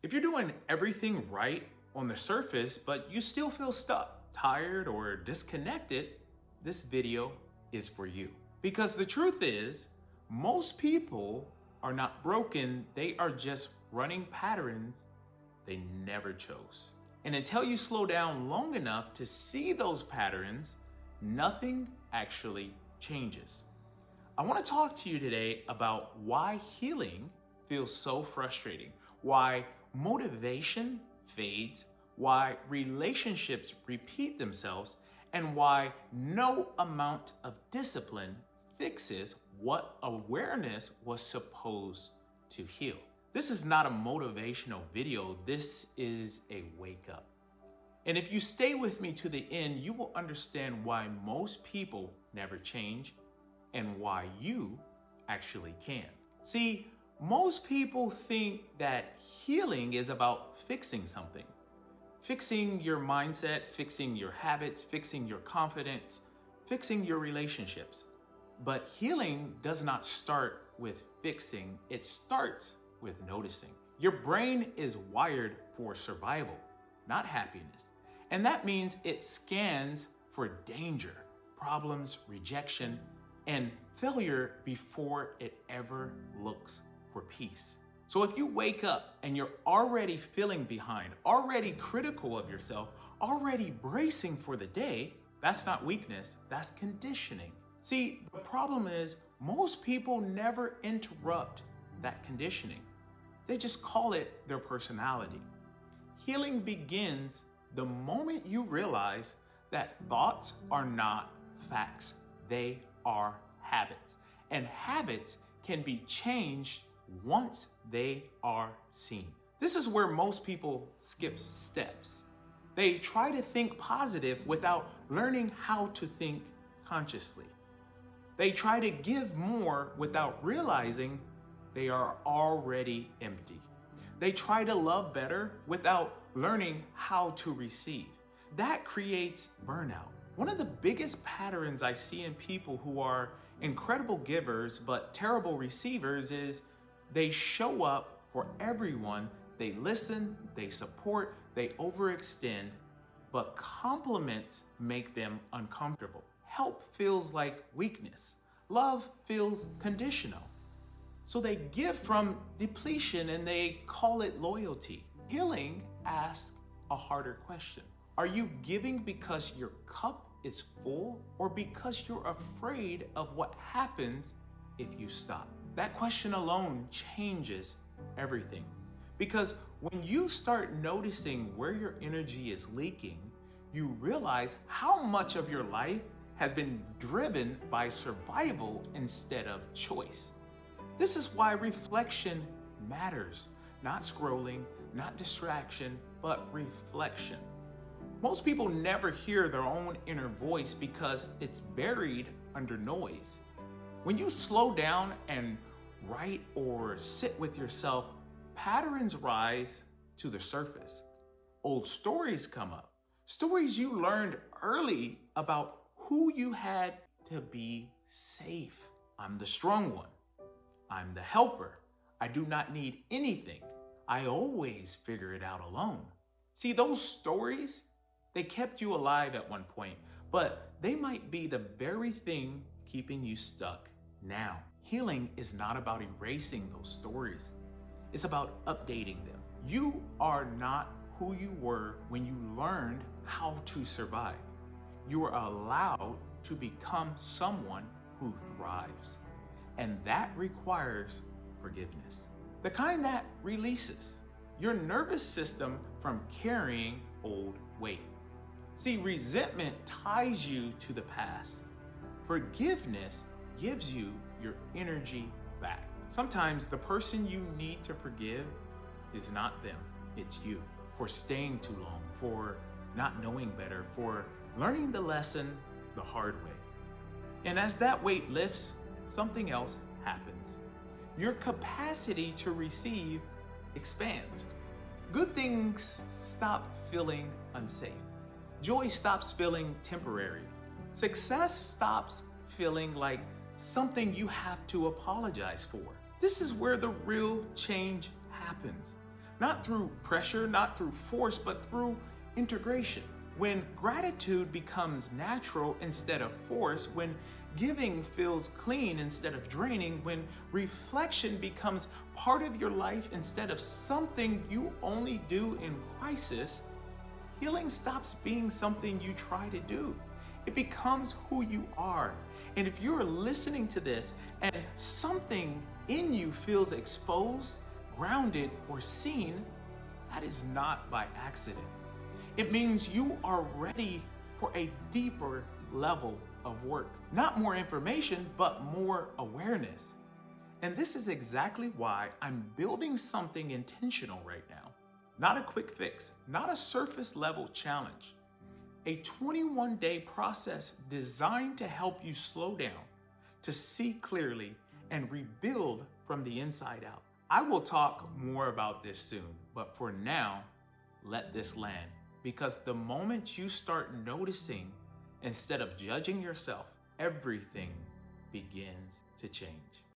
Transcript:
If you're doing everything right on the surface, but you still feel stuck, tired, or disconnected, this video is for you. Because the truth is, most people are not broken, they are just running patterns they never chose. And until you slow down long enough to see those patterns, nothing actually changes. I want to talk to you today about why healing feels so frustrating, why motivation fades, why relationships repeat themselves, and why no amount of discipline fixes what awareness was supposed to heal. This is not a motivational video, this is a wake up. And if you stay with me to the end, you will understand why most people never change and why you actually can. See, most people think that healing is about fixing something. Fixing your mindset, fixing your habits, fixing your confidence, fixing your relationships. But healing does not start with fixing, it starts with noticing. Your brain is wired for survival, not happiness. And that means it scans for danger, problems, rejection, and failure before it ever looks for peace. So if you wake up and you're already feeling behind, already critical of yourself, already bracing for the day, that's not weakness, that's conditioning. See, the problem is most people never interrupt that conditioning. They just call it their personality. Healing begins the moment you realize that thoughts are not facts, they are habits. And habits can be changed once they are seen. This is where most people skip steps. They try to think positive without learning how to think consciously. They try to give more without realizing they are already empty. They try to love better without learning how to receive. That creates burnout. One of the biggest patterns I see in people who are incredible givers but terrible receivers is they show up for everyone, they listen, they support, they overextend, but compliments make them uncomfortable. Help feels like weakness. Love feels conditional. So they give from depletion and they call it loyalty. Healing asks a harder question. Are you giving because your cup is full or because you're afraid of what happens if you stop? That question alone changes everything. Because when you start noticing where your energy is leaking, you realize how much of your life has been driven by survival instead of choice. This is why reflection matters. Not scrolling, not distraction, but reflection. Most people never hear their own inner voice because it's buried under noise. When you slow down and write or sit with yourself, patterns rise to the surface. Old stories come up. Stories you learned early about who you had to be safe. I'm the strong one. I'm the helper. I do not need anything. I always figure it out alone. See, those stories, they kept you alive at one point, but they might be the very thing keeping you stuck now. Healing is not about erasing those stories. It's about updating them. You are not who you were when you learned how to survive. You are allowed to become someone who thrives. And that requires forgiveness. The kind that releases your nervous system from carrying old weight. See, resentment ties you to the past. Forgiveness gives you your energy back. Sometimes the person you need to forgive is not them, it's you. For staying too long, for not knowing better, for learning the lesson the hard way. And as that weight lifts, something else happens. Your capacity to receive expands. Good things stop feeling unsafe. Joy stops feeling temporary. Success stops feeling like something you have to apologize for. This is where the real change happens. Not through pressure, not through force, but through integration. When gratitude becomes natural instead of force, when giving feels clean instead of draining, when reflection becomes part of your life instead of something you only do in crisis, healing stops being something you try to do. It becomes who you are. And if you're listening to this and something in you feels exposed, grounded, or seen, that is not by accident. It means you are ready for a deeper level of work. Not more information, but more awareness. And this is exactly why I'm building something intentional right now. Not a quick fix, not a surface level challenge. A 21-day process designed to help you slow down, to see clearly, and rebuild from the inside out. I will talk more about this soon, but for now, let this land. Because the moment you start noticing instead of judging yourself, everything begins to change.